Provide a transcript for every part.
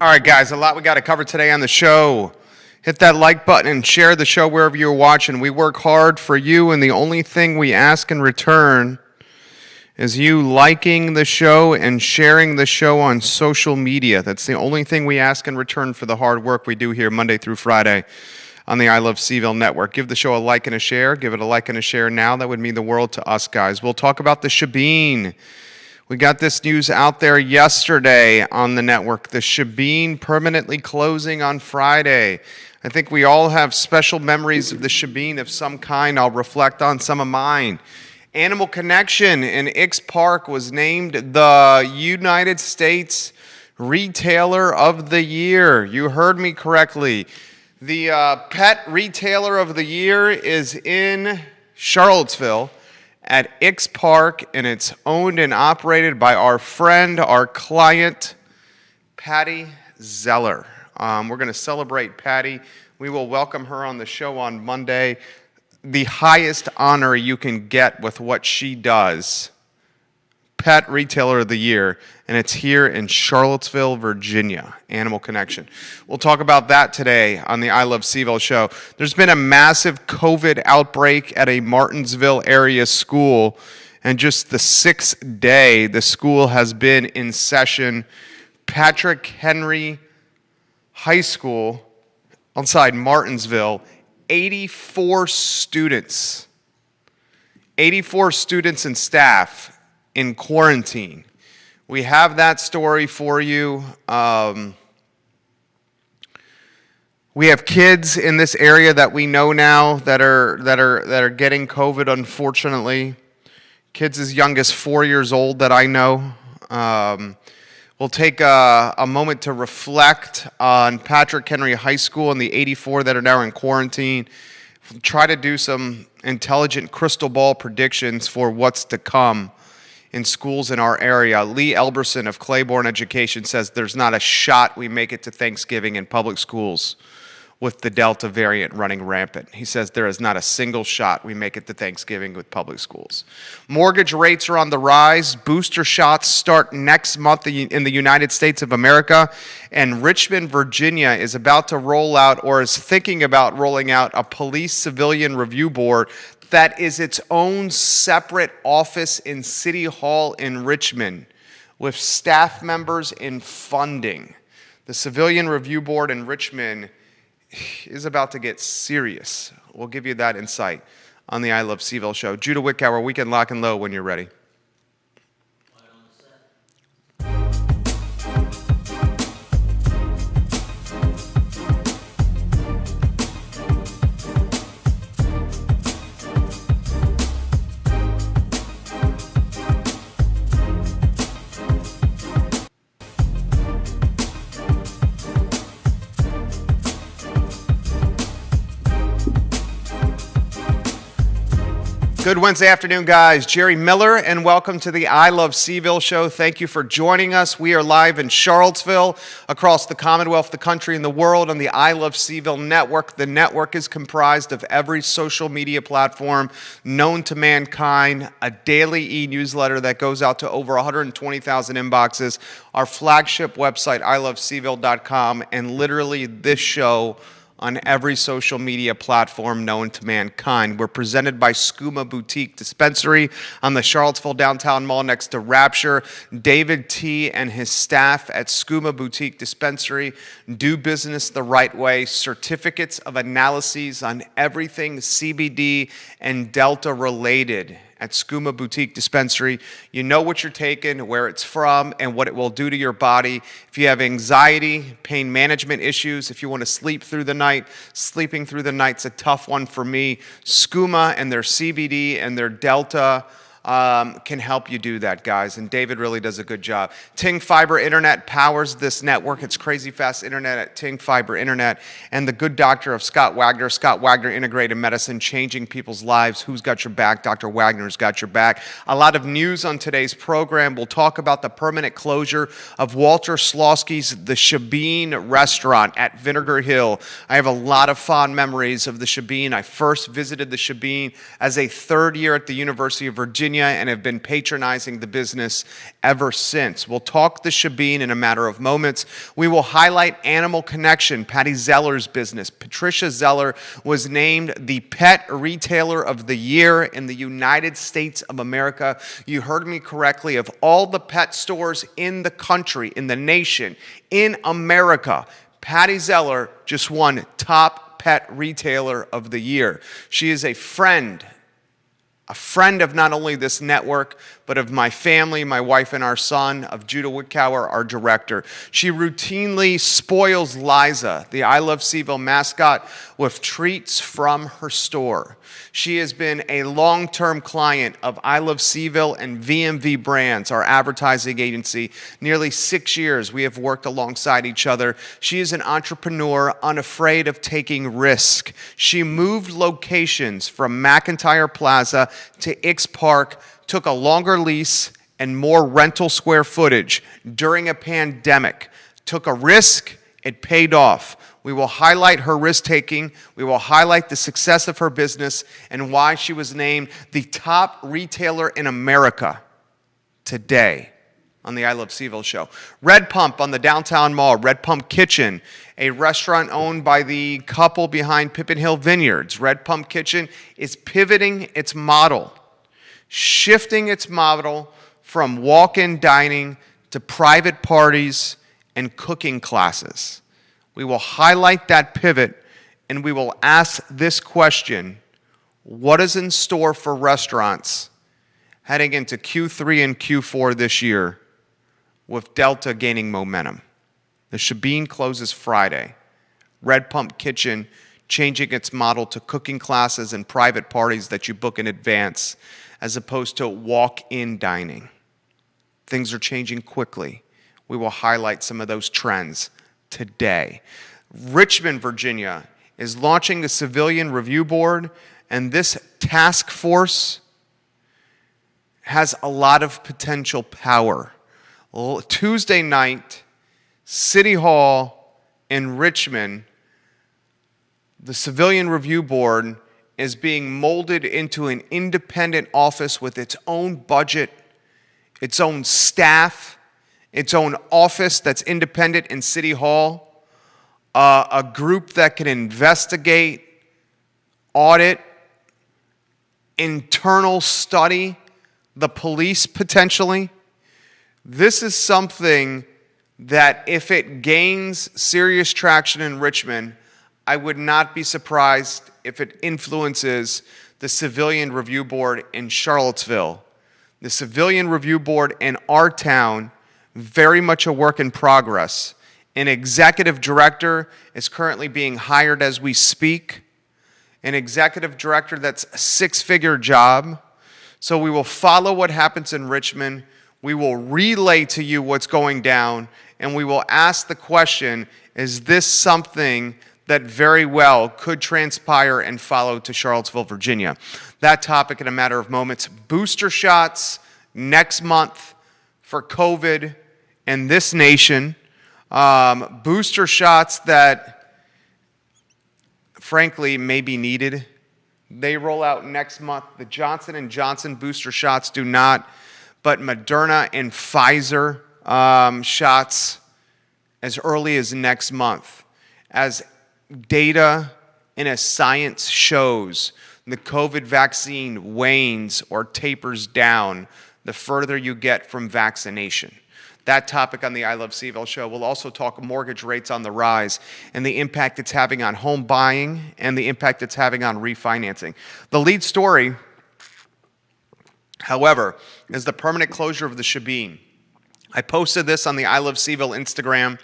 All right, guys, a lot we got to cover today on the show. Hit that like button and share the show wherever you're watching. We work hard for you, and the only thing we ask in return is you liking the show and sharing the show on social media. That's the only thing we ask in return for the hard work we do here Monday through Friday on the I Love Seville Network. Give the show a like and a share. Give it a like and a share now. That would mean the world to us, guys. We'll talk about the Sabine. We got this news out there yesterday on the network. The Sabine permanently closing on Friday. I think we all have special memories of the Sabine of some kind. I'll reflect on some of mine. Animal Connection in Ix Park was named the United States Retailer of the Year. You heard me correctly. The Pet Retailer of the Year is in Charlottesville at Ix Park, and it's owned and operated by our friend, our client, Patty Zeller. We're going to celebrate Patty. We will welcome her on the show on Monday. The highest honor you can get with what she does, Pet Retailer of the Year, and it's here in Charlottesville, Virginia, Animal Connection. We'll talk about that today on the I Love Seville show. There's been a massive COVID outbreak at a Martinsville area school, and just the sixth day the school has been in session. Patrick Henry High School outside Martinsville, 84 students and staff in quarantine. We have that story for you. We have kids in this area that we know now that are getting COVID, unfortunately. Kids as young as 4 years old that I know. We'll take a moment to reflect on Patrick Henry High School and the 84 that are now in quarantine. We'll try to do some intelligent crystal ball predictions for what's to come in schools in our area. Lee Elberson of Claiborne Education says there's not a shot we make it to Thanksgiving in public schools with the Delta variant running rampant. He says there is not a single shot we make it to Thanksgiving with public schools. Mortgage rates are on the rise. Booster shots start next month in the United States of America. And Richmond, Virginia is about to roll out, or is thinking about rolling out, a police civilian review board that is its own separate office in City Hall in Richmond with staff members and funding. The Civilian Review Board in Richmond is about to get serious. We'll give you that insight on the I Love Seville show. Judah Wickower, Weekend Lock and Low when you're ready. Good Wednesday afternoon, guys. Jerry Miller, and welcome to the I Love Seville show. Thank you for joining us. We are live in Charlottesville, across the Commonwealth, the country, and the world on the I Love Seville network. The network is comprised of every social media platform known to mankind, a daily e-newsletter that goes out to over 120,000 inboxes, our flagship website, iloveseville.com, and literally this show on every social media platform known to mankind. We're presented by Skooma Boutique Dispensary on the Charlottesville Downtown Mall next to Rapture. David T. and his staff at Skooma Boutique Dispensary do business the right way. Certificates of analyses on everything CBD and Delta related at Skooma Boutique Dispensary. You know what you're taking, where it's from, and what it will do to your body. If you have anxiety, pain management issues, if you want to sleep through the night, sleeping through the night's a tough one for me. Skooma and their CBD and their Delta can help you do that, guys. And David really does a good job. Ting Fiber Internet powers this network. It's crazy fast internet at Ting Fiber Internet. And the good doctor of Scott Wagner Integrated Medicine, changing people's lives. Who's got your back? Dr. Wagner's got your back. A lot of news on today's program. We'll talk about the permanent closure of Walter Slosky's The Sabine restaurant at Vinegar Hill. I have a lot of fond memories of the Sabine. I first visited the Sabine as a third year at the University of Virginia. Virginia and have been patronizing the business ever since. We'll talk the Sabine in a matter of moments. We will highlight Animal Connection, Patty Zeller's business. Patricia Zeller was named the Pet Retailer of the Year in the United States of America. You heard me correctly. Of all the pet stores in the country, in the nation, in America, Patty Zeller just won Top Pet Retailer of the Year. She is a friend of not only this network, but of my family, my wife and our son, of Judah Wittkower, our director. She routinely spoils Liza, the I Love Seville mascot, with treats from her store. She has been a long-term client of I Love Seville and VMV Brands, our advertising agency. Nearly 6 years we have worked alongside each other. She is an entrepreneur unafraid of taking risk. She moved locations from McIntyre Plaza to Ix Park, took a longer lease and more rental square footage during a pandemic. Took a risk, it paid off. We will highlight her risk-taking. We will highlight the success of her business and why she was named the top retailer in America today on the I Love Seville show. Red Pump on the downtown mall, Red Pump Kitchen, a restaurant owned by the couple behind Pippin Hill Vineyards. Red Pump Kitchen is pivoting its model, shifting its model from walk-in dining to private parties and cooking classes. We will highlight that pivot, and we will ask this question: what is in store for restaurants heading into Q3 and Q4 this year with Delta gaining momentum? The Sabine closes Friday. Red Pump Kitchen changing its model to cooking classes and private parties that you book in advance as opposed to walk-in dining. Things are changing quickly. We will highlight some of those trends today. Richmond, Virginia is launching the Civilian Review Board, and this task force has a lot of potential power. Tuesday night, City Hall in Richmond, the Civilian Review Board is being molded into an independent office with its own budget, its own staff, its own office that's independent in City Hall, a group that can investigate, audit, internal study the police potentially. This is something that if it gains serious traction in Richmond, I would not be surprised if it influences the Civilian Review Board in Charlottesville. The Civilian Review Board in our town, very much a work in progress. An executive director is currently being hired as we speak. An executive director that's a six-figure job. So we will follow what happens in Richmond. We will relay to you what's going down, and we will ask the question, is this something that very well could transpire and follow to Charlottesville, Virginia? That topic in a matter of moments. Booster shots next month for COVID in this nation. Booster shots that, frankly, may be needed. They roll out next month. The Johnson & Johnson booster shots do not, but Moderna and Pfizer shots as early as next month. As data and as science shows, the COVID vaccine wanes or tapers down the further you get from vaccination. That topic on the I Love Seville show. We'll also talk mortgage rates on the rise and the impact it's having on home buying and the impact it's having on refinancing. The lead story, however, is the permanent closure of the Sabine. I posted this on the I Love Seville Instagram.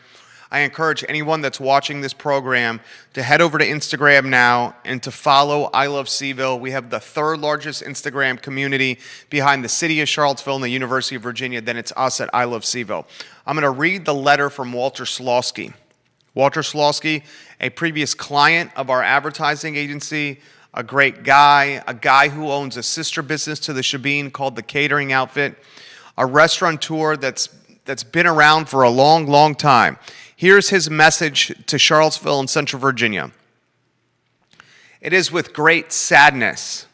I encourage anyone that's watching this program to head over to Instagram now and to follow I Love Seville. We have the third largest Instagram community behind the city of Charlottesville and the University of Virginia. Then it's us at I Love Seville. I'm going to read the letter from Walter Slosky. Walter Slosky, a previous client of our advertising agency, a great guy, a guy who owns a sister business to the Sabine called The Catering Outfit, a restaurateur that's been around for a long, long time. Here's his message to Charlottesville and Central Virginia. It is with great sadness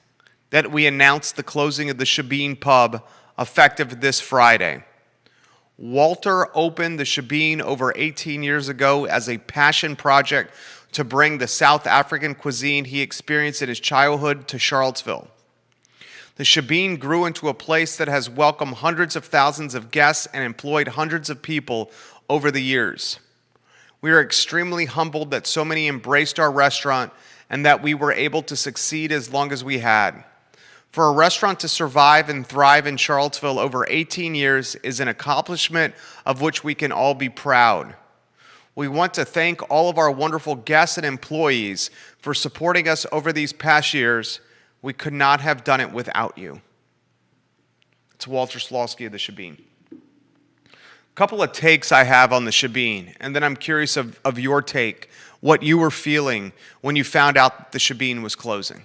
that we announced the closing of the Sabine pub effective this Friday. Walter opened the Sabine over 18 years ago as a passion project to bring the South African cuisine he experienced in his childhood to Charlottesville. The Sabine grew into a place that has welcomed hundreds of thousands of guests and employed hundreds of people over the years. We are extremely humbled that so many embraced our restaurant and that we were able to succeed as long as we had. For a restaurant to survive and thrive in Charlottesville over 18 years is an accomplishment of which we can all be proud. We want to thank all of our wonderful guests and employees for supporting us over these past years. We could not have done it without you. It's Walter Slosky of the Sabine. A couple of takes I have on the Sabine, and then I'm curious of your take, what you were feeling when you found out that the Sabine was closing.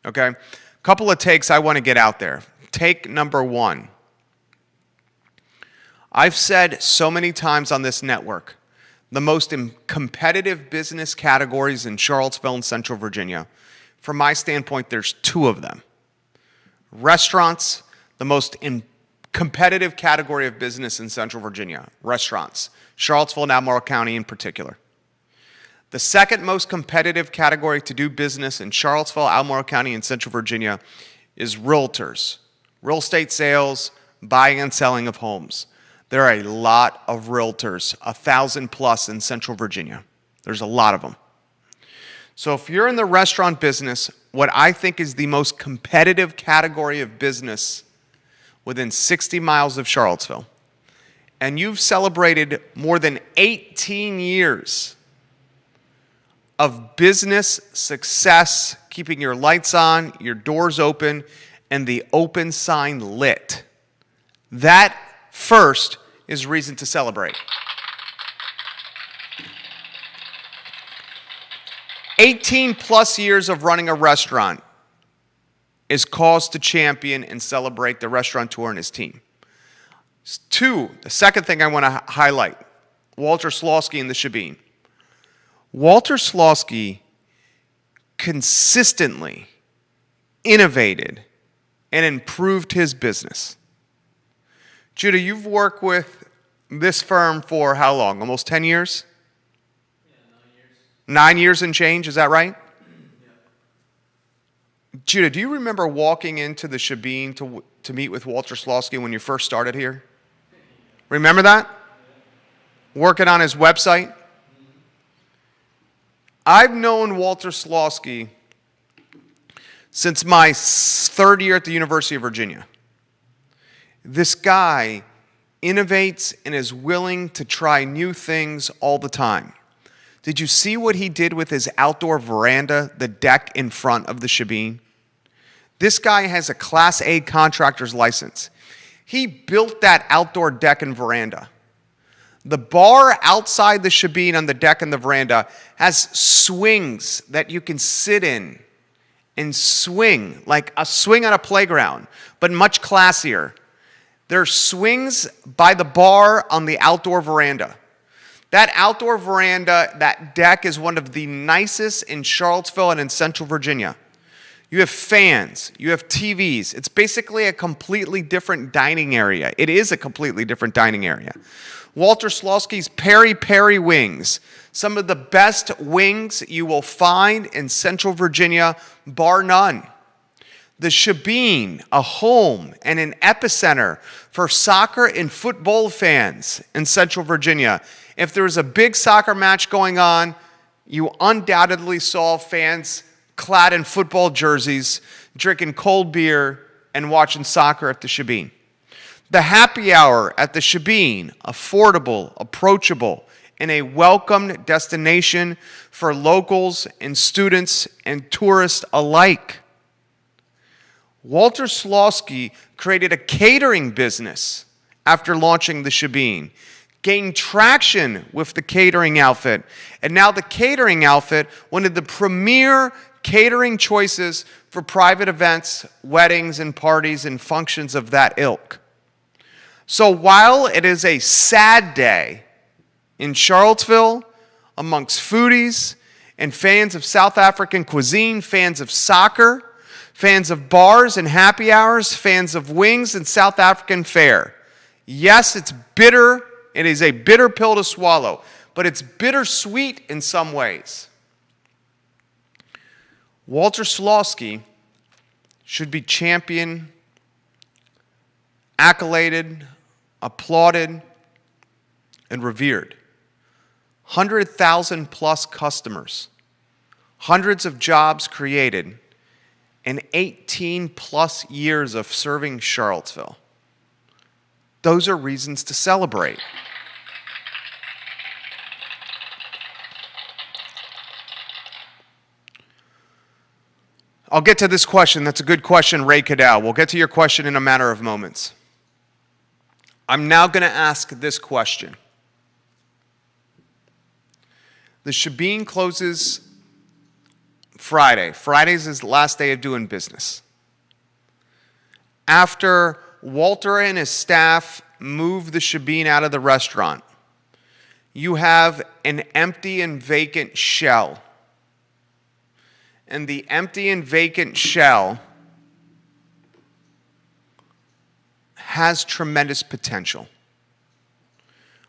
Okay? A couple of takes I want to get out there. Take number one. I've said so many times on this network, the most competitive business categories in Charlottesville and Central Virginia. From my standpoint, there's two of them. Restaurants, the most competitive category of business in Central Virginia. Restaurants. Charlottesville and Albemarle County in particular. The second most competitive category to do business in Charlottesville, Albemarle County, and Central Virginia is realtors. Real estate sales, buying and selling of homes. There are a lot of realtors, 1,000 plus in Central Virginia. There's a lot of them. So if you're in the restaurant business, what I think is the most competitive category of business within 60 miles of Charlottesville, and you've celebrated more than 18 years of business success, keeping your lights on, your doors open, and the open sign lit, that first is reason to celebrate. 18 plus years of running a restaurant is cause to champion and celebrate the restaurateur and his team. Two, the second thing I want to highlight, Walter Slosky and the Sabine. Walter Slosky consistently innovated and improved his business. Judah, you've worked with this firm for how long? Almost 10 years? Yeah, 9 years. 9 years and change, is that right? Yeah. Judah, do you remember walking into the Sabine to meet with Walter Slosky when you first started here? Remember that? Yeah. Working on his website? I've known Walter Slosky since my third year at the University of Virginia. This guy innovates and is willing to try new things all the time. Did you see what he did with his outdoor veranda, the deck in front of the Sabine? This guy has a Class A contractor's license. He built that outdoor deck and veranda. The bar outside the Sabine on the deck and the veranda has swings that you can sit in and swing, like a swing on a playground, but much classier. There are swings by the bar on the outdoor veranda. That outdoor veranda, that deck is one of the nicest in Charlottesville and in Central Virginia. You have fans, you have TVs. It's basically a completely different dining area. It is a completely different dining area. Walter Slosky's Peri Peri wings, some of the best wings you will find in Central Virginia, bar none. The Sabine, a home and an epicenter for soccer and football fans in Central Virginia. If there was a big soccer match going on, you undoubtedly saw fans clad in football jerseys, drinking cold beer, and watching soccer at the Sabine. The happy hour at the Sabine, affordable, approachable, and a welcomed destination for locals and students and tourists alike. Walter Slosky created a catering business after launching the Sabine, gained traction with the catering outfit, and now the catering outfit, one of the premier catering choices for private events, weddings, and parties and functions of that ilk. So while it is a sad day in Charlottesville amongst foodies and fans of South African cuisine, fans of soccer, Fans of bars and happy hours, fans of wings and South African fare. Yes, it's bitter. It is a bitter pill to swallow, but it's bittersweet in some ways. Walter Slosky should be championed, accoladed, applauded, and revered. 100,000 plus customers, hundreds of jobs created, and 18 plus years of serving Charlottesville. Those are reasons to celebrate. I'll get to this question. That's a good question, Ray Cadell. We'll get to your question in a matter of moments. I'm now going to ask this question. The Sabine closes Friday. Friday's his last day of doing business. After Walter and his staff move the Sabine out of the restaurant, you have an empty and vacant shell. And the empty and vacant shell has tremendous potential.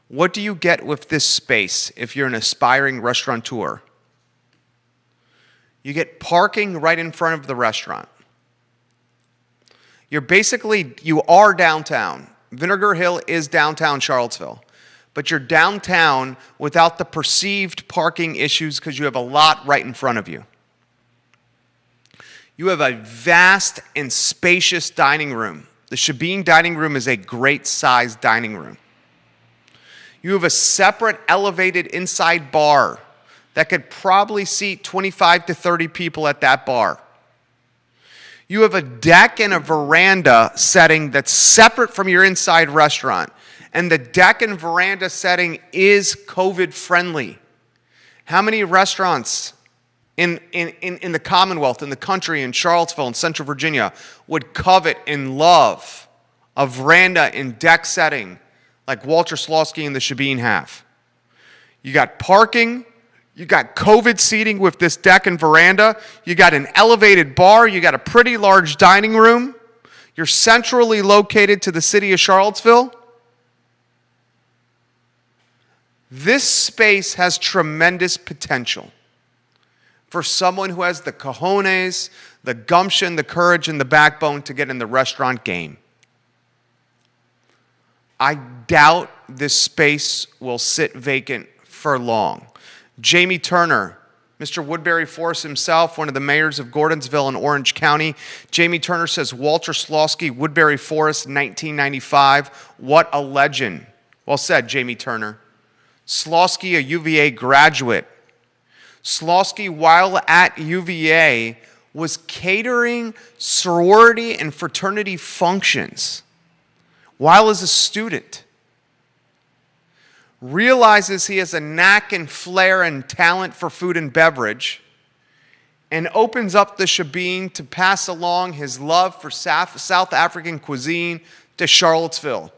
What do you get with this space if you're an aspiring restaurateur? You get parking right in front of the restaurant. You are downtown. Vinegar Hill is downtown Charlottesville. But you're downtown without the perceived parking issues because you have a lot right in front of you. You have a vast and spacious dining room. The Sabine dining room is a great-sized dining room. You have a separate elevated inside bar that could probably seat 25 to 30 people at that bar. You have a deck and a veranda setting that's separate from your inside restaurant. And the deck and veranda setting is COVID-friendly. How many restaurants in the Commonwealth, in the country, in Charlottesville, in Central Virginia, would covet and love a veranda and deck setting like Walter Slosky and the Sabine have? You got parking, you got COVID seating with this deck and veranda, you got an elevated bar, you got a pretty large dining room, you're centrally located to the city of Charlottesville. This space has tremendous potential for someone who has the cojones, the gumption, the courage, and the backbone to get in the restaurant game. I doubt this space will sit vacant for long. Jamie Turner, Mr. Woodbury Forest himself, one of the mayors of Gordonsville in Orange County. Jamie Turner says, Walter Slosky, Woodbury Forest, 1995. What a legend. Well said, Jamie Turner. Slosky, a UVA graduate. Slosky, while at UVA, was catering sorority and fraternity functions while as a student. Realizes he has a knack and flair and talent for food and beverage, and opens up the Sabine to pass along his love for South African cuisine to Charlottesville.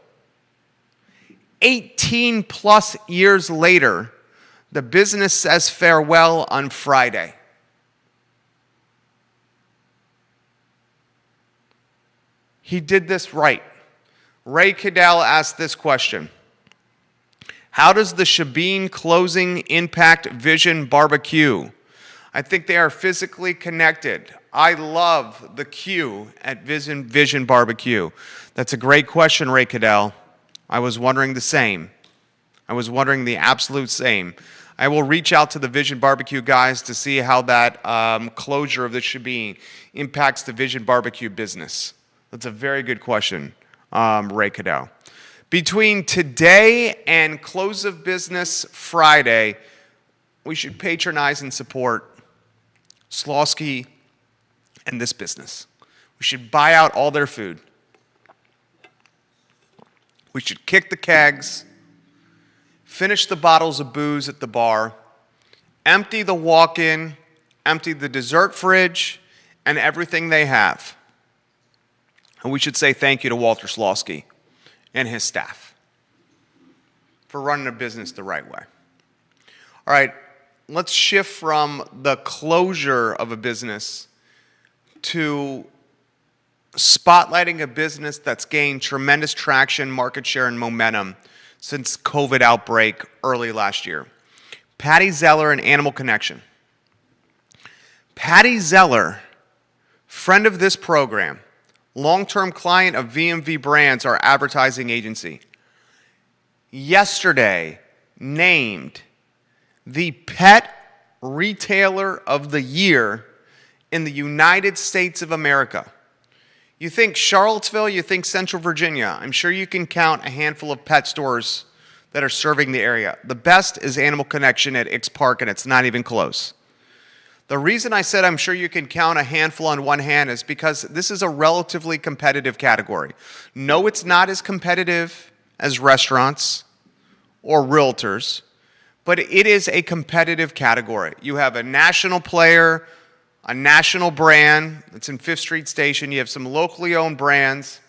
18 plus years later, the business says farewell on Friday. He did this right. Ray Cadell asked this question. How does the Sabine closing impact Vision Barbecue? I think they are physically connected. I love the Q at Vision Barbecue. That's a great question, Ray Cadell. I was wondering the same. I was wondering the absolute same. I will reach out to the Vision Barbecue guys to see how that closure of the Sabine impacts the Vision Barbecue business. That's a very good question, Ray Cadell. Between today and close of business Friday, we should patronize and support Slosky and this business. We should buy out all their food. We should kick the kegs, finish the bottles of booze at the bar, empty the walk-in, empty the dessert fridge, and everything they have. And we should say thank you to Walter Slosky and his staff for running a business the right way. All right, let's shift from the closure of a business to spotlighting a business that's gained tremendous traction, market share, and momentum since COVID outbreak early last year. Patty Zeller and Animal Connection. Patty Zeller, friend of this program, long-term client of VMV Brands, our advertising agency, yesterday named the Pet Retailer of the Year in the United States of America. You think Charlottesville, you think Central Virginia. I'm sure you can count a handful of pet stores that are serving the area. The best is Animal Connection at Ix Park, and it's not even close. The reason I said I'm sure you can count a handful on one hand is because this is a relatively competitive category. No, it's not as competitive as restaurants or realtors, but it is a competitive category. You have a national player, a national brand that's in Fifth Street Station. You have some locally owned brands.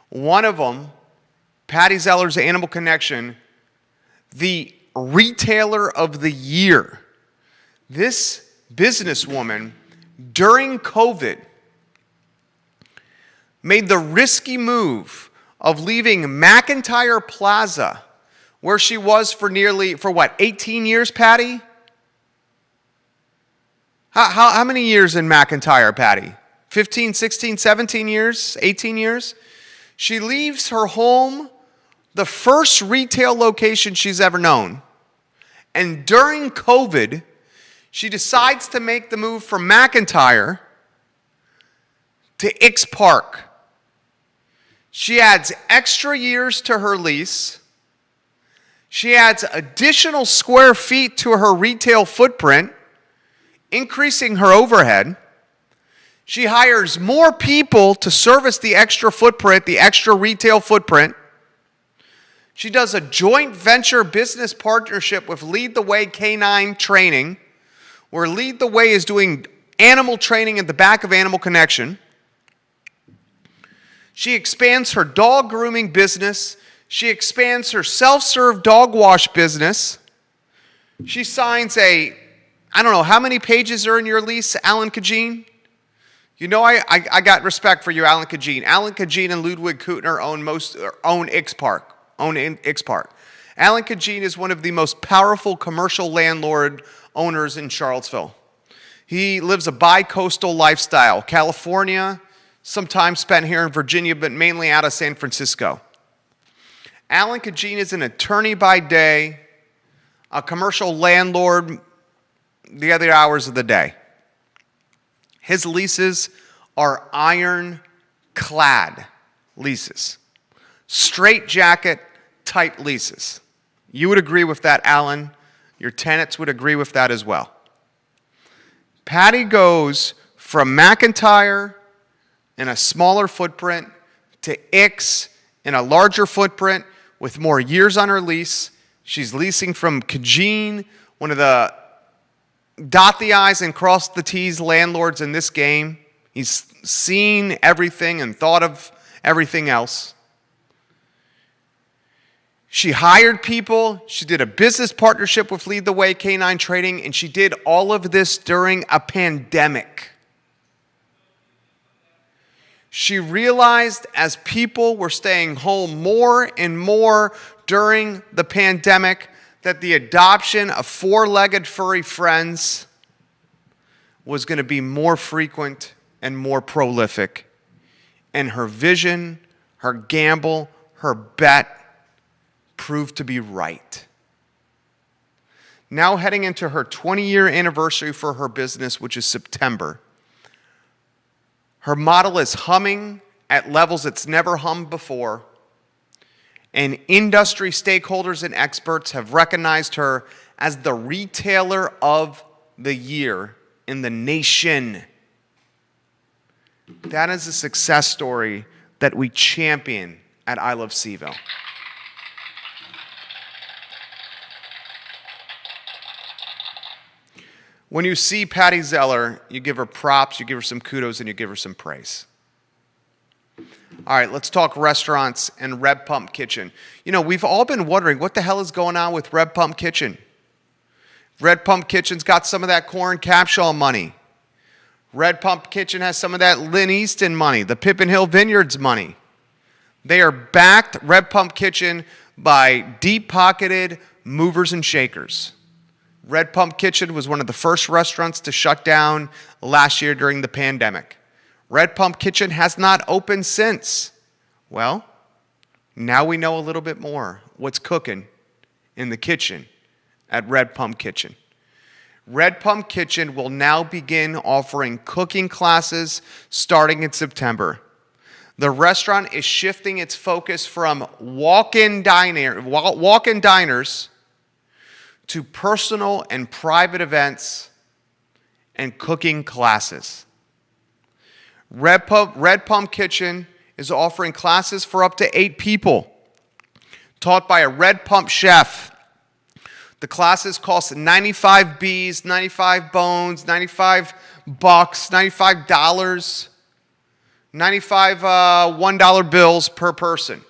One of them, Patty Zeller's Animal Connection, the Retailer of the Year. This businesswoman, during COVID, made the risky move of leaving McIntyre Plaza, where she was for 18 years, Patty? How many years in McIntyre, Patty? 15, 16, 17 years? 18 years? She leaves her home, the first retail location she's ever known. And during COVID, she decides to make the move from McIntyre to Ix Park. She adds extra years to her lease. She adds additional square feet to her retail footprint, increasing her overhead. She hires more people to service the extra footprint, the extra retail footprint. She does a joint venture business partnership with Lead the Way Canine Training, where Lead the Way is doing animal training at the back of Animal Connection. She expands her dog grooming business. She expands her self-serve dog wash business. She signs I don't know, how many pages are in your lease, Alan Kajin? You know I got respect for you, Alan Kajin. Alan Kajin and Ludwig Kutner own Ix Park. Alan Kajin is one of the most powerful commercial landlord owners in Charlottesville. He lives a bi-coastal lifestyle. California, sometimes spent here in Virginia, but mainly out of San Francisco. Alan Kajin is an attorney by day, a commercial landlord the other hours of the day. His leases are iron-clad leases, straight-jacket type leases. You would agree with that, Alan. Your tenants would agree with that as well. Patty goes from McIntyre in a smaller footprint to Ix in a larger footprint with more years on her lease. She's leasing from Kajin, one of the dot the I's and cross the T's landlords in this game. He's seen everything and thought of everything else. She hired people. She did a business partnership with Lead the Way Canine Training, and she did all of this during a pandemic. She realized as people were staying home more and more during the pandemic that the adoption of four-legged furry friends was going to be more frequent and more prolific. And her vision, her gamble, her bet proved to be right. Now heading into her 20-year anniversary for her business, which is September, her model is humming at levels it's never hummed before. And industry stakeholders and experts have recognized her as the retailer of the year in the nation. That is a success story that we champion at I Love Seville. When you see Patty Zeller, you give her props, you give her some kudos, and you give her some praise. All right, let's talk restaurants and Red Pump Kitchen. You know, we've all been wondering what the hell is going on with Red Pump Kitchen. Red Pump Kitchen's got some of that corn capshaw money. Red Pump Kitchen has some of that Lynn Easton money, the Pippin Hill Vineyards money. They are backed, Red Pump Kitchen, by deep-pocketed movers and shakers. Red Pump Kitchen was one of the first restaurants to shut down last year during the pandemic. Red Pump Kitchen has not opened since. Well, now we know a little bit more what's cooking in the kitchen at Red Pump Kitchen. Red Pump Kitchen will now begin offering cooking classes starting in September. The restaurant is shifting its focus from walk-in diners to personal and private events and cooking classes. Red Pump Kitchen is offering classes for up to 8 people, taught by a Red Pump chef. The classes cost 95 B's, 95 bones, 95 bucks, $95, 95 $1 bills per person.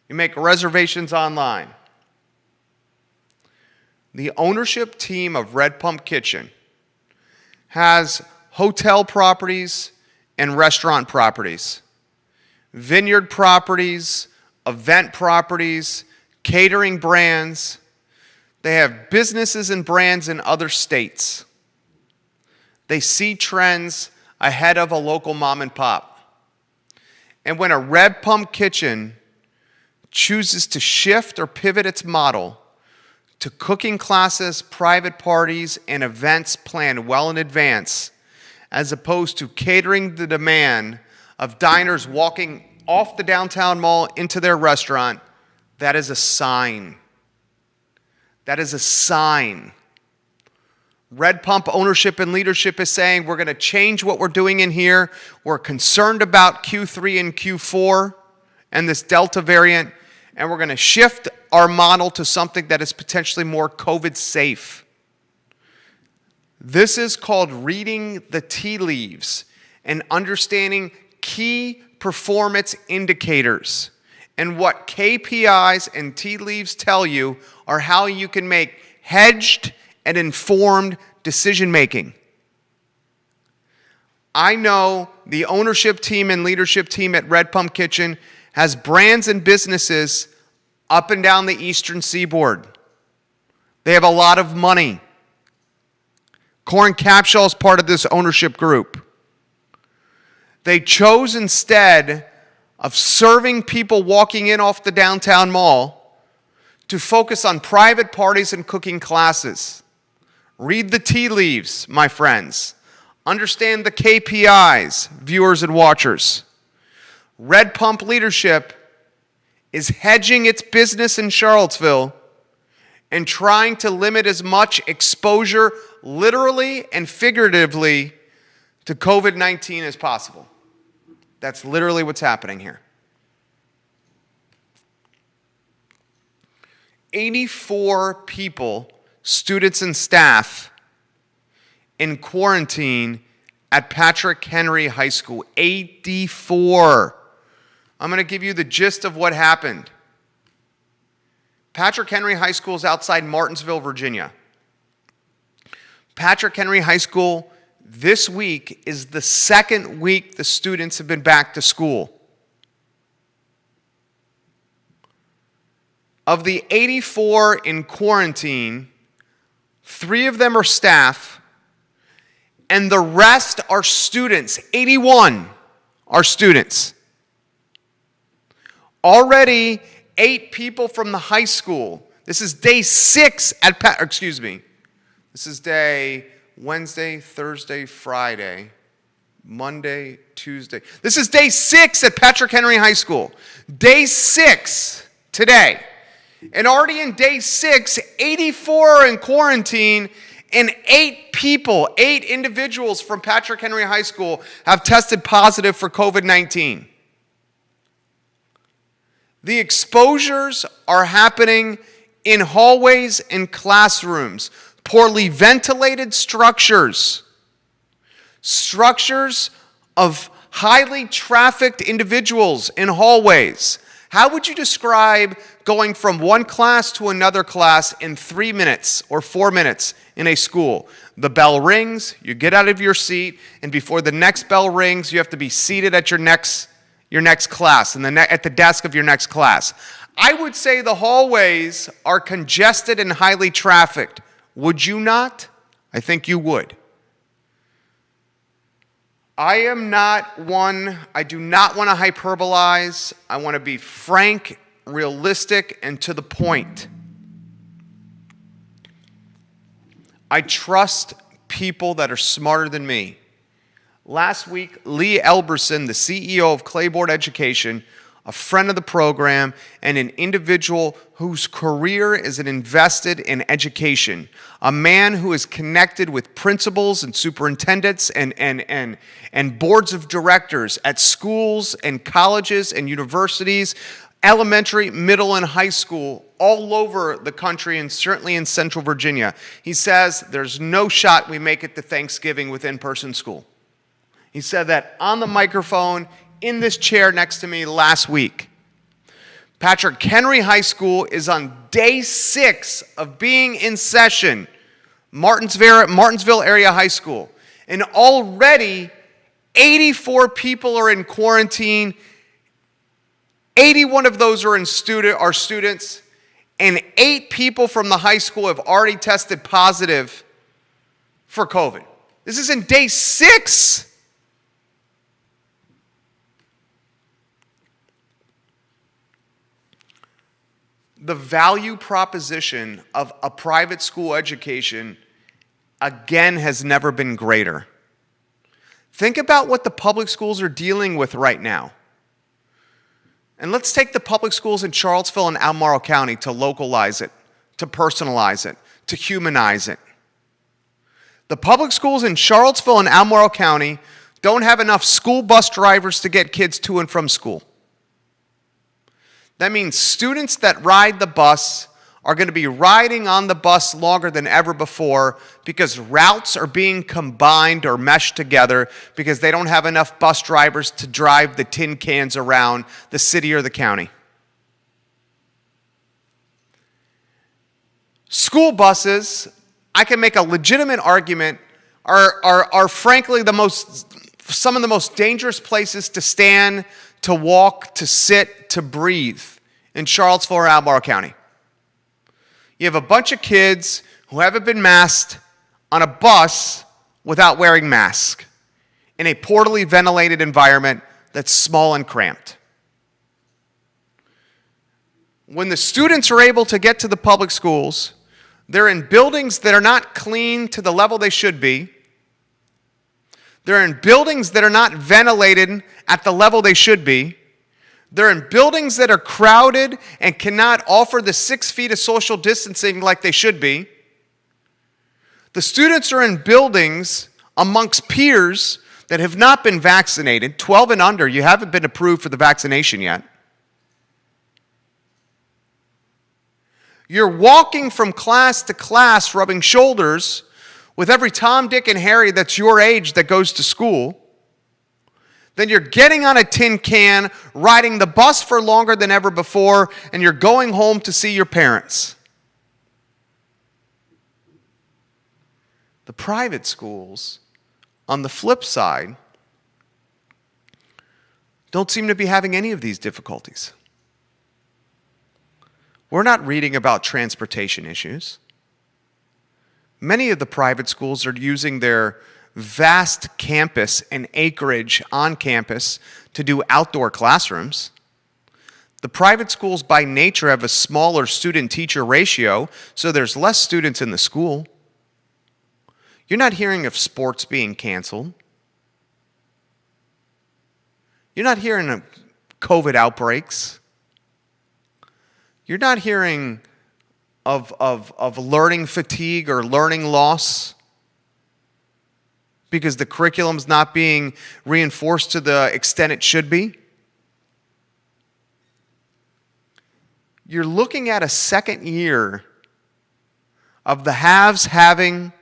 You make reservations online. The ownership team of Red Pump Kitchen has hotel properties and restaurant properties, vineyard properties, event properties, catering brands. They have businesses and brands in other states. They see trends ahead of a local mom and pop. And when a Red Pump Kitchen chooses to shift or pivot its model to cooking classes, private parties, and events planned well in advance, as opposed to catering the demand of diners walking off the downtown mall into their restaurant, that is a sign. That is a sign. Red Pump ownership and leadership is saying, we're going to change what we're doing in here. We're concerned about Q3 and Q4 and this Delta variant, and we're going to shift our model to something that is potentially more COVID safe. This is called reading the tea leaves and understanding key performance indicators. And what KPIs and tea leaves tell you are how you can make hedged and informed decision making. I know the ownership team and leadership team at Red Pump Kitchen has brands and businesses up and down the eastern seaboard. They have a lot of money. Corin Capshaw is part of this ownership group. They chose, instead of serving people walking in off the downtown mall, to focus on private parties and cooking classes. Read the tea leaves, my friends. Understand the KPIs, viewers and watchers. Red Pump leadership is hedging its business in Charlottesville and trying to limit as much exposure, literally and figuratively, to COVID-19 as possible. That's literally what's happening here. 84 people, students and staff, in quarantine at Patrick Henry High School. 84. I'm going to give you the gist of what happened. Patrick Henry High School is outside Martinsville, Virginia. Patrick Henry High School this week is the second week the students have been back to school. Of the 84 in quarantine, 3 of them are staff, and the rest are students. 81 are students. Already, 8 people from the high school. This is day 6 at This is day Wednesday, Thursday, Friday, Monday, Tuesday. This is day 6 at Patrick Henry High School. Day 6 today. And already in day 6, 84 are in quarantine, and 8 individuals from Patrick Henry High School have tested positive for COVID-19. The exposures are happening in hallways and classrooms, poorly ventilated structures of highly trafficked individuals in hallways. How would you describe going from one class to another class in 3 minutes or 4 minutes in a school? The bell rings, you get out of your seat, and before the next bell rings, you have to be seated at your next class, and at the desk of your next class. I would say the hallways are congested and highly trafficked. Would you not? I think you would. I do not want to hyperbolize. I want to be frank, realistic, and to the point. I trust people that are smarter than me. Last week, Lee Elberson, the CEO of Claiborne Education, a friend of the program, and an individual whose career is invested in education, a man who is connected with principals and superintendents and boards of directors at schools and colleges and universities, elementary, middle, and high school, all over the country and certainly in Central Virginia. He says there's no shot we make it to Thanksgiving with in-person school. He said that on the microphone in this chair next to me last week. Patrick Henry High School is on day 6 of being in session, Martinsville Area High School. And already 84 people are in quarantine. 81 of those are students, and 8 people from the high school have already tested positive for COVID. This is in day 6. The value proposition of a private school education, again, has never been greater. Think about what the public schools are dealing with right now. And let's take the public schools in Charlottesville and Albemarle County to localize it, to personalize it, to humanize it. The public schools in Charlottesville and Albemarle County don't have enough school bus drivers to get kids to and from school. That means students that ride the bus are going to be riding on the bus longer than ever before because routes are being combined or meshed together because they don't have enough bus drivers to drive the tin cans around the city or the county. School buses, I can make a legitimate argument, are frankly some of the most dangerous places to stand, to walk, to sit, to breathe in Charlottesville or Albemarle County. You have a bunch of kids who haven't been masked on a bus without wearing masks in a poorly ventilated environment that's small and cramped. When the students are able to get to the public schools, they're in buildings that are not clean to the level they should be. They're in buildings that are not ventilated at the level they should be. They're in buildings that are crowded and cannot offer the 6 feet of social distancing like they should be. The students are in buildings amongst peers that have not been vaccinated. 12 and under, you haven't been approved for the vaccination yet. You're walking from class to class rubbing shoulders with every Tom, Dick, and Harry that's your age that goes to school. Then you're getting on a tin can, riding the bus for longer than ever before, and you're going home to see your parents. The private schools, on the flip side, don't seem to be having any of these difficulties. We're not reading about transportation issues. Many of the private schools are using their vast campus and acreage on campus to do outdoor classrooms. The private schools by nature have a smaller student-teacher ratio, so there's less students in the school. You're not hearing of sports being canceled. You're not hearing of COVID outbreaks. You're not hearing of learning fatigue or learning loss because the curriculum's not being reinforced to the extent it should be. You're looking at a second year of the haves having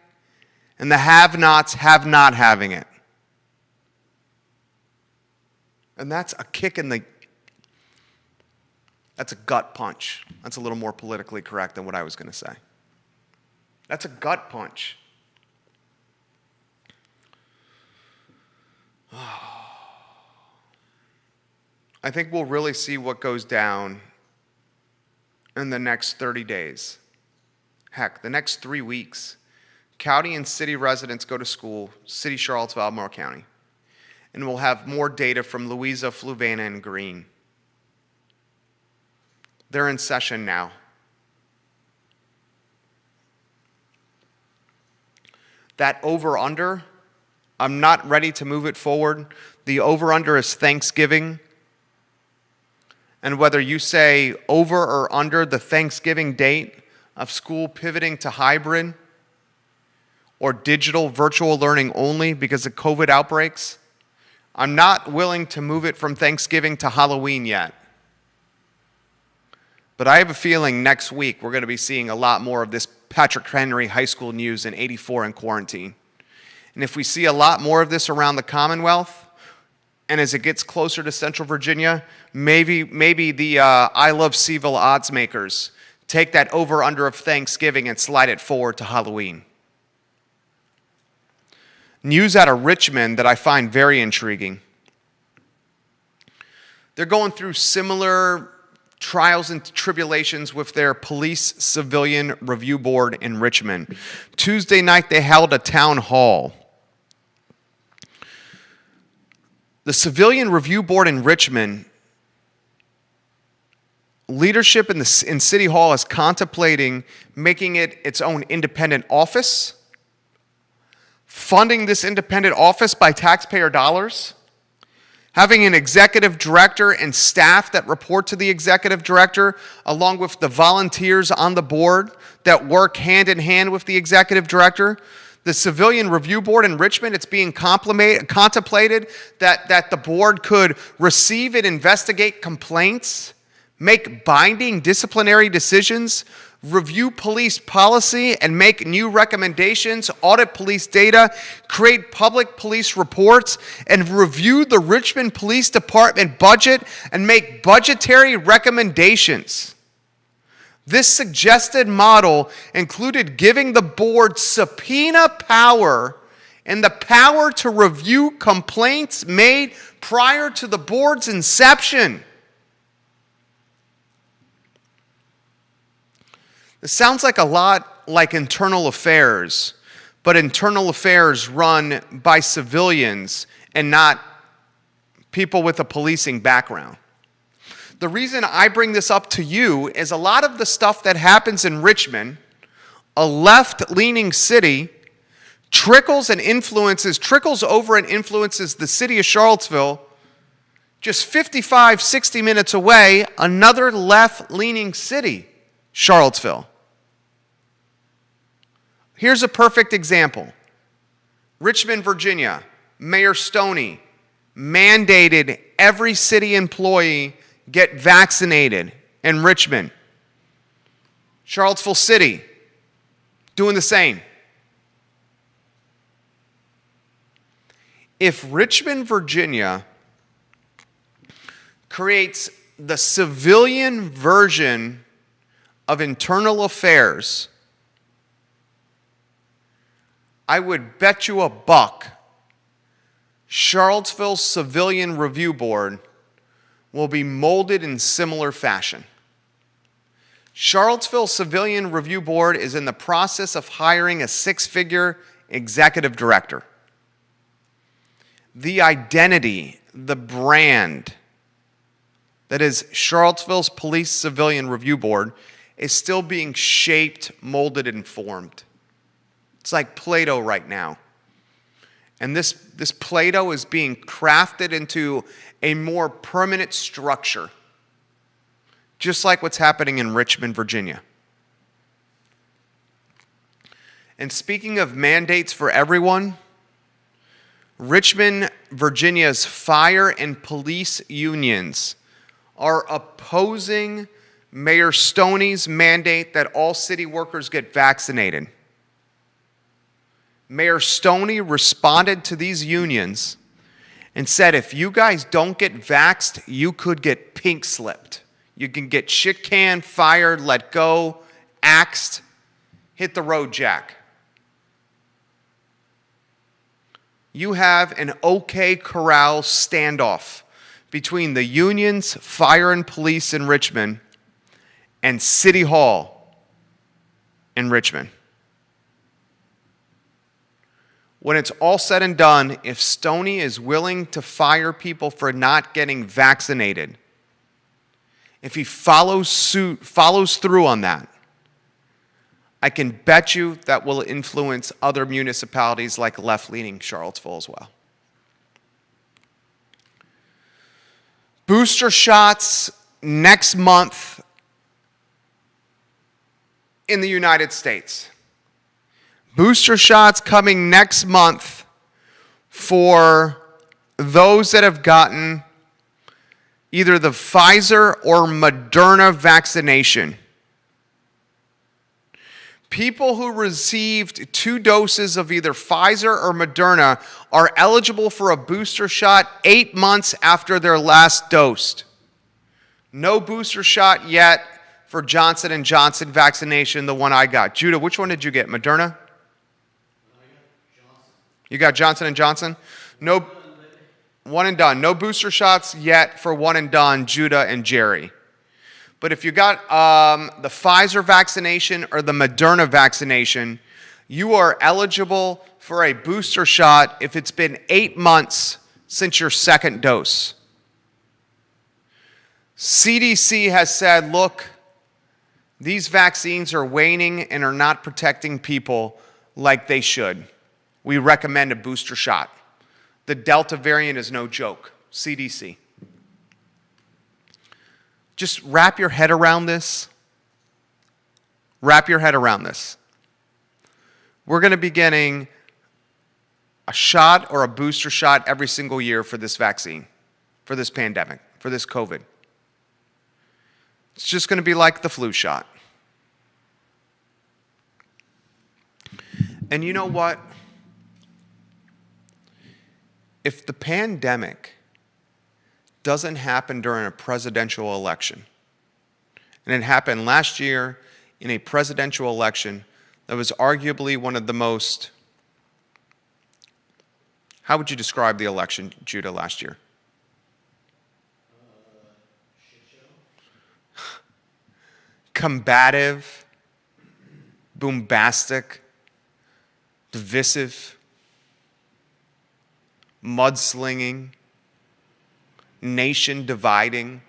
and the have-nots have not having it. And that's a kick in the... That's a gut punch. That's a little more politically correct than what I was going to say. That's a gut punch. I think we'll really see what goes down in the next 30 days. Heck, the next 3 weeks. County and city residents go to school, City, Charlottesville, Albemarle County. And we'll have more data from Louisa, Fluvanna, and Greene. They're in session now. That over-under, I'm not ready to move it forward. The over-under is Thanksgiving. And whether you say over or under the Thanksgiving date of school pivoting to hybrid or digital virtual learning only because of COVID outbreaks, I'm not willing to move it from Thanksgiving to Halloween yet. But I have a feeling next week we're going to be seeing a lot more of this Patrick Henry High School news in 84 in quarantine. And if we see a lot more of this around the Commonwealth, and as it gets closer to Central Virginia, maybe the I Love Seville odds makers take that over-under of Thanksgiving and slide it forward to Halloween. News out of Richmond that I find very intriguing. They're going through similar trials and tribulations with their police civilian review board in Richmond. Tuesday night, they held a town hall. The civilian review board in Richmond, leadership in City Hall is contemplating making it its own independent office, funding this independent office by taxpayer dollars, having an executive director and staff that report to the executive director, along with the volunteers on the board that work hand in hand with the executive director. The Civilian Review Board in Richmond, it's being contemplated that the board could receive and investigate complaints, make binding disciplinary decisions, review police policy and make new recommendations, audit police data, create public police reports, and review the Richmond Police Department budget and make budgetary recommendations. This suggested model included giving the board subpoena power and the power to review complaints made prior to the board's inception. It sounds like a lot like internal affairs, but internal affairs run by civilians and not people with a policing background. The reason I bring this up to you is a lot of the stuff that happens in Richmond, a left-leaning city, trickles over and influences the city of Charlottesville, just 55, 60 minutes away, another left-leaning city, Charlottesville. Here's a perfect example. Richmond, Virginia, Mayor Stoney mandated every city employee get vaccinated in Richmond. Charlottesville City, doing the same. If Richmond, Virginia creates the civilian version of internal affairs, I would bet you a buck Charlottesville Civilian Review Board will be molded in similar fashion. Charlottesville Civilian Review Board is in the process of hiring a 6-figure executive director. The identity, the brand that is Charlottesville's Police Civilian Review Board is still being shaped, molded, and formed. It's like Play-Doh right now. And this Play-Doh is being crafted into a more permanent structure, just like what's happening in Richmond, Virginia. And speaking of mandates for everyone, Richmond, Virginia's fire and police unions are opposing Mayor Stoney's mandate that all city workers get vaccinated. Mayor Stoney responded to these unions and said, if you guys don't get vaxxed, you could get pink slipped. You can get shit canned, fired, let go, axed, hit the road, Jack. you have an OK Corral standoff between the Union's Fire and Police in Richmond and City Hall in Richmond. When it's all said and done, if Stoney is willing to fire people for not getting vaccinated, if he follows through on that, I can bet you that will influence other municipalities like left-leaning Charlottesville as well. Booster shots next month in the United States. Booster shots coming next month for those that have gotten either the Pfizer or Moderna vaccination. People who received 2 doses of either Pfizer or Moderna are eligible for a booster shot 8 months after their last dose. No booster shot yet for Johnson & Johnson vaccination, the one I got. Judah, which one did you get? Moderna? You got Johnson & Johnson? No, one and done. No booster shots yet for one and done, Judah and Jerry. But if you got the Pfizer vaccination or the Moderna vaccination, you are eligible for a booster shot if it's been 8 months since your second dose. CDC has said, look, these vaccines are waning and are not protecting people like they should. We recommend a booster shot. The Delta variant is no joke. CDC. Just wrap your head around this. Wrap your head around this. We're going to be getting a shot or a booster shot every single year for this vaccine, for this pandemic, for this COVID. It's just going to be like the flu shot. And you know what? If the pandemic doesn't happen during a presidential election, and it happened last year in a presidential election that was arguably one of the most, how would you describe the election, Judah, last year? Shit show. Combative, bombastic, divisive, mudslinging, nation dividing.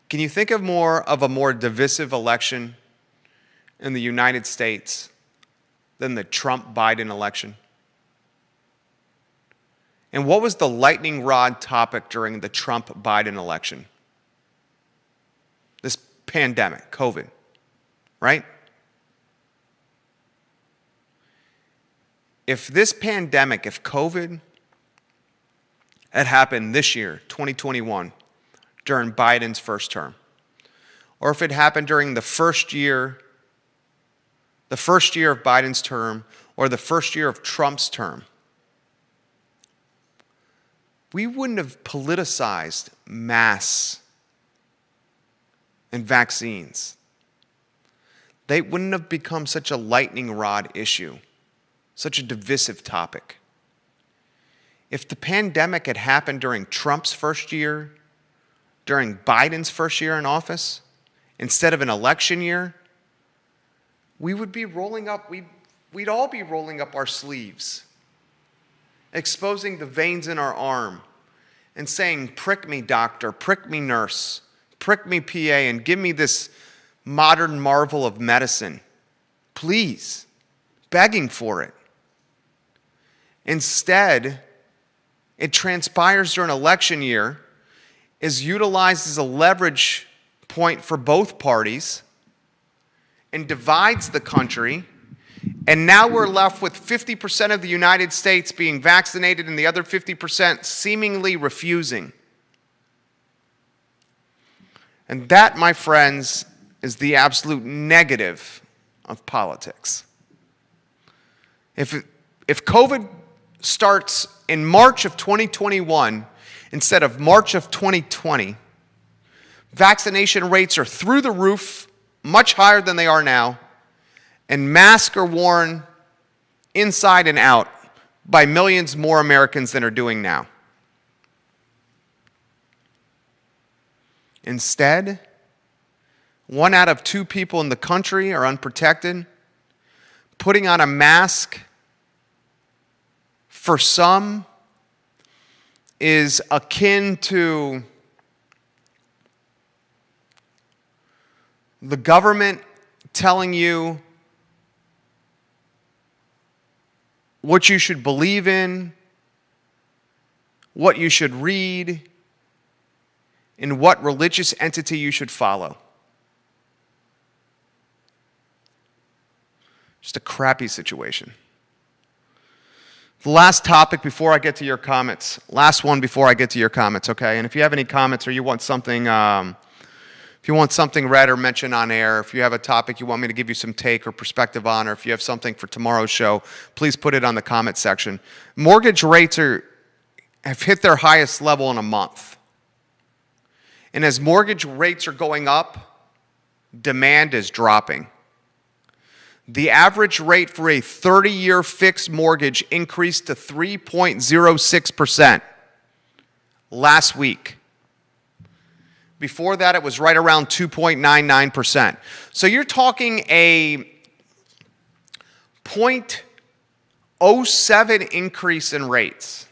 Can you think of a more divisive election in the United States than the Trump-Biden election? And what was the lightning rod topic during the Trump-Biden election? This pandemic, COVID, right? If this pandemic, if COVID had happened this year, 2021, during Biden's first term, or if it happened during the first year of Biden's term, or the first year of Trump's term, we wouldn't have politicized masks and vaccines. They wouldn't have become such a lightning rod issue, such a divisive topic. If the pandemic had happened during Trump's first year, during Biden's first year in office, instead of an election year, we would be we'd all be rolling up our sleeves, exposing the veins in our arm and saying, prick me, doctor, prick me, nurse, prick me, PA, and give me this modern marvel of medicine. Please, begging for it. Instead, it transpires during election year, is utilized as a leverage point for both parties, and divides the country. And now we're left with 50% of the United States being vaccinated and the other 50% seemingly refusing. And that, my friends, is the absolute negative of politics. If COVID starts in March of 2021 instead of March of 2020, vaccination rates are through the roof, much higher than they are now, and masks are worn inside and out. by millions more Americans than are doing now. Instead, 1 out of 2 people in the country are unprotected. Putting on a mask for some is akin to the government telling you what you should believe in, what you should read, and what religious entity you should follow. Just a crappy situation. The last topic before I get to your comments. Last one before I get to your comments, okay? And if you have any comments or you want something, if you want something read or mentioned on air, if you have a topic you want me to give you some take or perspective on, or if you have something for tomorrow's show, please put it on the comment section. Mortgage rates have hit their highest level in a month. And as mortgage rates are going up, demand is dropping. The average rate for a 30-year fixed mortgage increased to 3.06% last week. Before that, it was right around 2.99%. So you're talking a 0.07 increase in rates.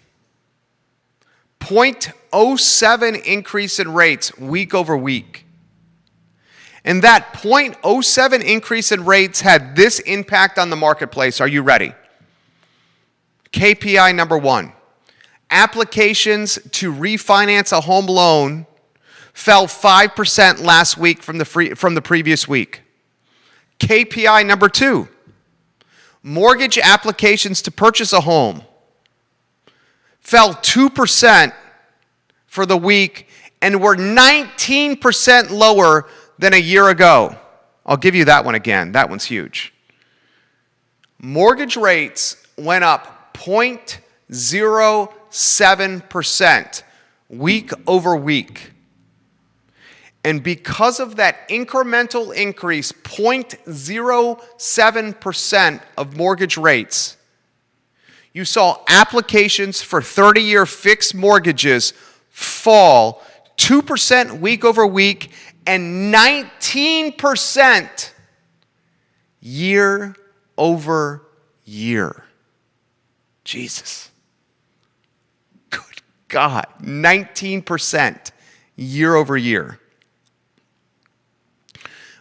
0.07 increase in rates week over week. And that 0.07 increase in rates had this impact on the marketplace. Are you ready? KPI number 1. Applications to refinance a home loan fell 5% last week from the previous week. KPI number 2. Mortgage applications to purchase a home fell 2% for the week and were 19% lower than a year ago. I'll give you that one again. That one's huge. Mortgage rates went up 0.07% week over week. And because of that incremental increase, 0.07% of mortgage rates, you saw applications for 30-year fixed mortgages fall 2% week over week and 19% year over year. Jesus. Good God. 19% year over year.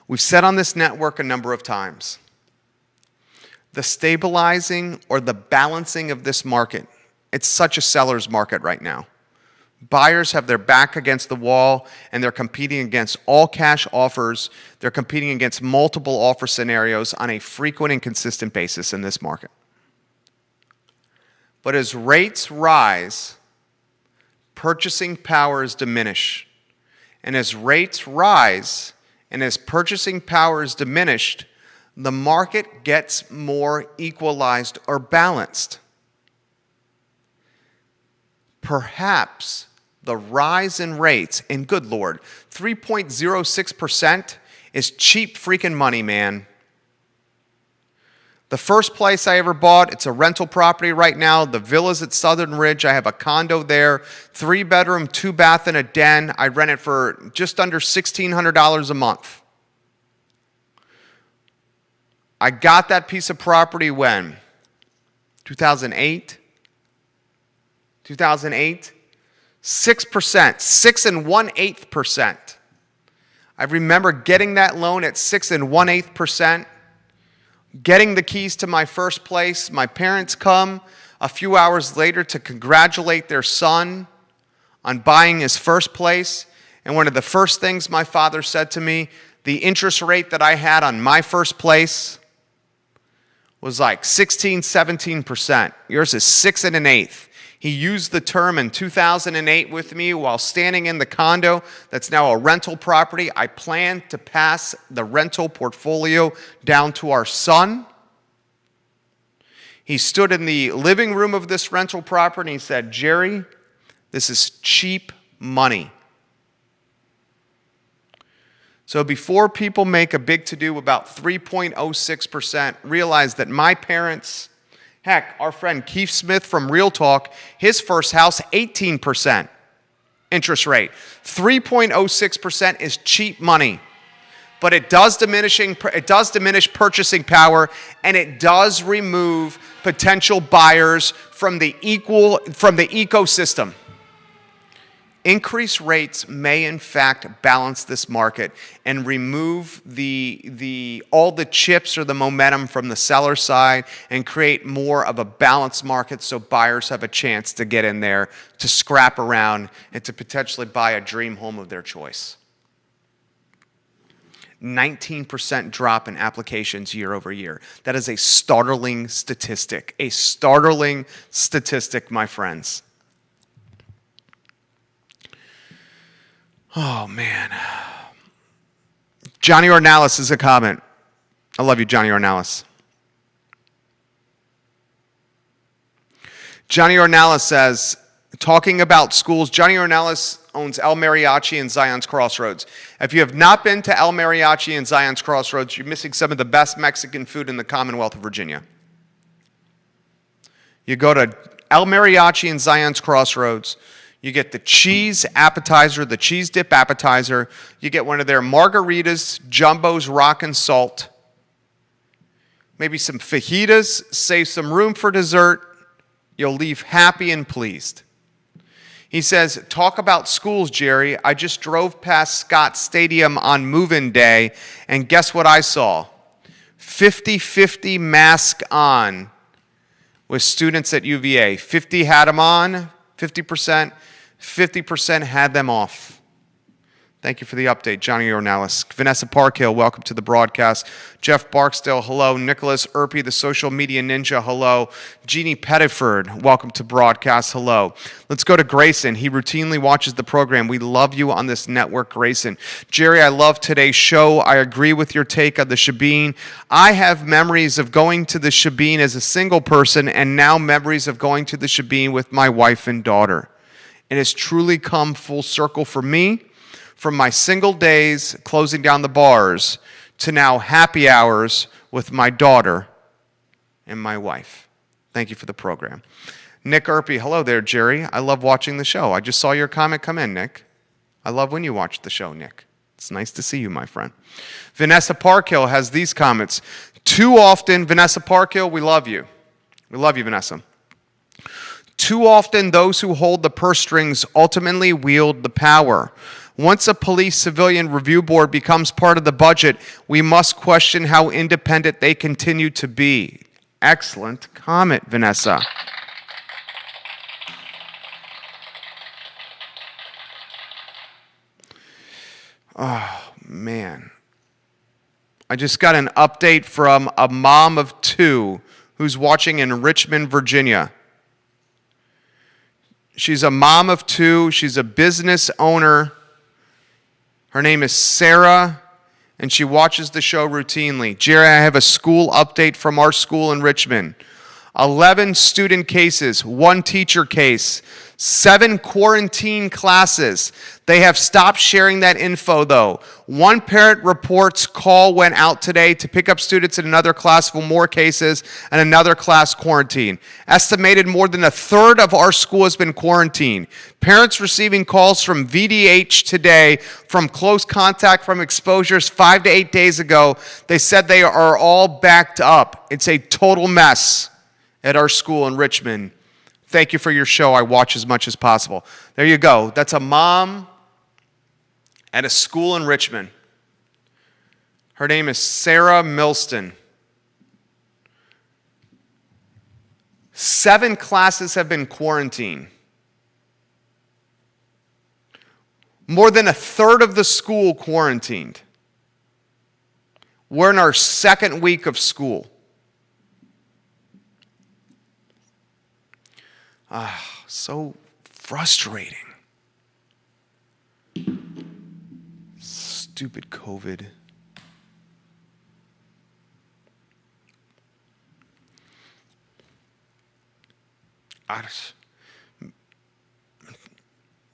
We've said on this network a number of times, the stabilizing or the balancing of this market, it's such a seller's market right now. Buyers have their back against the wall, and they're competing against all cash offers. They're competing against multiple offer scenarios on a frequent and consistent basis in this market. But as rates rise, purchasing powers diminish. And as rates rise, and as purchasing power is diminished, the market gets more equalized or balanced. Perhaps the rise in rates, and good Lord, 3.06% is cheap freaking money, man. The first place I ever bought, it's a rental property right now. The Villas at Southern Ridge. I have a condo there, 3-bedroom, 2-bath, and a den. I rent it for just under $1,600 a month. I got that piece of property when? 2008? 2008? 6%, 6 1/8%. I remember getting that loan at 6 1/8%. Getting the keys to my first place. My parents come a few hours later to congratulate their son on buying his first place. And one of the first things my father said to me, the interest rate that I had on my first place was like 16, 17%. Yours is 6 1/8. He used the term in 2008 with me while standing in the condo that's now a rental property. I plan to pass the rental portfolio down to our son. He stood in the living room of this rental property and he said, "Jerry, this is cheap money." So before people make a big to-do about 3.06%, realize that my parents Heck, our friend Keith Smith from Real Talk, his first house, 18% interest rate. 3.06% is cheap money. But it does diminish purchasing power, and it does remove potential buyers from the ecosystem. Increased rates may in fact balance this market and remove all the chips or the momentum from the seller side and create more of a balanced market so buyers have a chance to get in there, to scrap around, and to potentially buy a dream home of their choice. 19% drop in applications year over year. That is a startling statistic. A startling statistic, my friends. Oh, man. Johnny Ornalis is a comment. I love you, Johnny Ornalis. Johnny Ornalis says, talking about schools, Johnny Ornalis owns El Mariachi and Zion's Crossroads. If you have not been to El Mariachi and Zion's Crossroads, you're missing some of the best Mexican food in the Commonwealth of Virginia. You go to El Mariachi and Zion's Crossroads, you get the cheese appetizer, the cheese dip appetizer, you get one of their margaritas, jumbos, rock and salt, maybe some fajitas, save some room for dessert. You'll leave happy and pleased. He says, talk about schools, Jerry. I just drove past Scott Stadium on move-in day, and guess what I saw? 50-50 mask on with students at UVA. 50 had them on, 50%. 50% had them off. Thank you for the update, Johnny Ornalis. Vanessa Parkhill, welcome to the broadcast. Jeff Barksdale, hello. Nicholas Erpy, the social media ninja, hello. Jeannie Pettiford, welcome to broadcast, hello. Let's go to Grayson. He routinely watches the program. We love you on this network, Grayson. Jerry, I love today's show. I agree with your take on the Sabine. I have memories of going to the Sabine as a single person and now memories of going to the Sabine with my wife and daughter. It has truly come full circle for me. From my single days closing down the bars to now happy hours with my daughter and my wife. Thank you for the program. Nick Erpy, hello there, Jerry. I love watching the show. I just saw your comment come in, Nick. I love when you watch the show, Nick. It's nice to see you, my friend. Vanessa Parkhill has these comments. Too often, Vanessa Parkhill, we love you. We love you, Vanessa. Too often, those who hold the purse strings ultimately wield the power. Once a police civilian review board becomes part of the budget, we must question how independent they continue to be. Excellent comment, Vanessa. Oh, man. I just got an update from a mom of two who's watching in Richmond, Virginia. She's a mom of two. She's a business owner. Her name is Sarah, and she watches the show routinely. Jerry, I have a school update from our school in Richmond. 11 student cases, 1 teacher case, 7 quarantine classes. They have stopped sharing that info, though. 1 parent reports call went out today to pick up students in another class for more cases and another class quarantine. Estimated more than a third of our school has been quarantined. Parents receiving calls from VDH today from close contact from exposures 5 to 8 days ago. They said they are all backed up. It's a total mess at our school in Richmond. Thank you for your show. I watch as much as possible. There you go. That's a mom at a school in Richmond. Her name is Sarah Milston. 7 classes have been quarantined. More than a third of the school quarantined. We're in our 2nd week of school. So frustrating. Stupid COVID.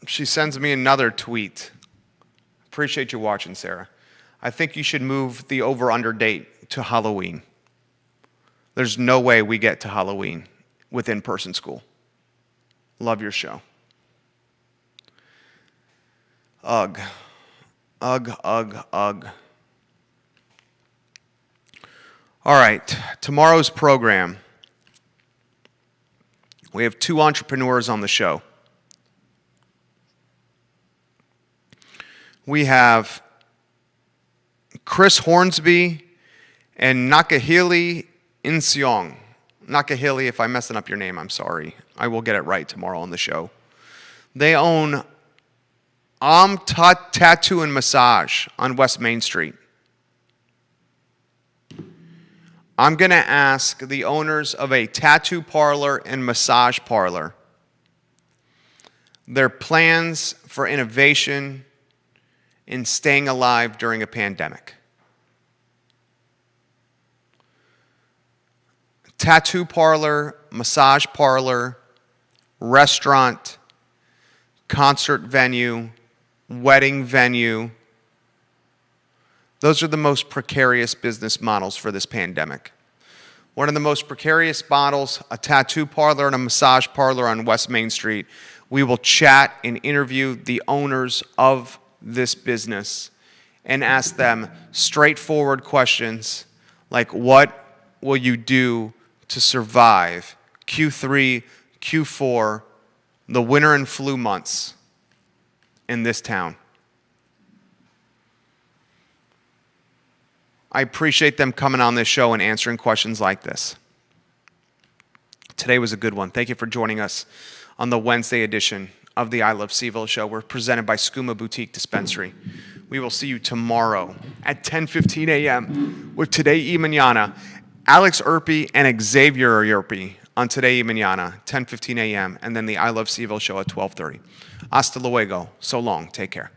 She sends me another tweet. Appreciate you watching, Sarah. I think you should move the over-under date to Halloween. There's no way we get to Halloween with in-person school. Love your show. Ugh. Ugh, ugh, ugh. All right, tomorrow's program. We have two entrepreneurs on the show. We have Chris Hornsby and Nakahili Inseong. Nakahili, if I'm messing up your name, I'm sorry. I will get it right tomorrow on the show. They own Tattoo and Massage on West Main Street. I'm going to ask the owners of a tattoo parlor and massage parlor their plans for innovation in staying alive during a pandemic. Tattoo parlor, massage parlor, restaurant, concert venue, wedding venue. Those are the most precarious business models for this pandemic. One of the most precarious models, a tattoo parlor and a massage parlor on West Main Street. We will chat and interview the owners of this business and ask them straightforward questions like, what will you do to survive Q3, Q4, the winter and flu months in this town? I appreciate them coming on this show and answering questions like this. Today was a good one. Thank you for joining us on the Wednesday edition of the I Love Seville show. We're presented by Skooma Boutique Dispensary. We will see you tomorrow at 10:15 a.m. with Today y Mañana, Alex Erpy and Xavier Erpy on Today y Mañana, 10:15 a.m., and then the I Love Seville show at 12:30. Hasta luego. So long. Take care.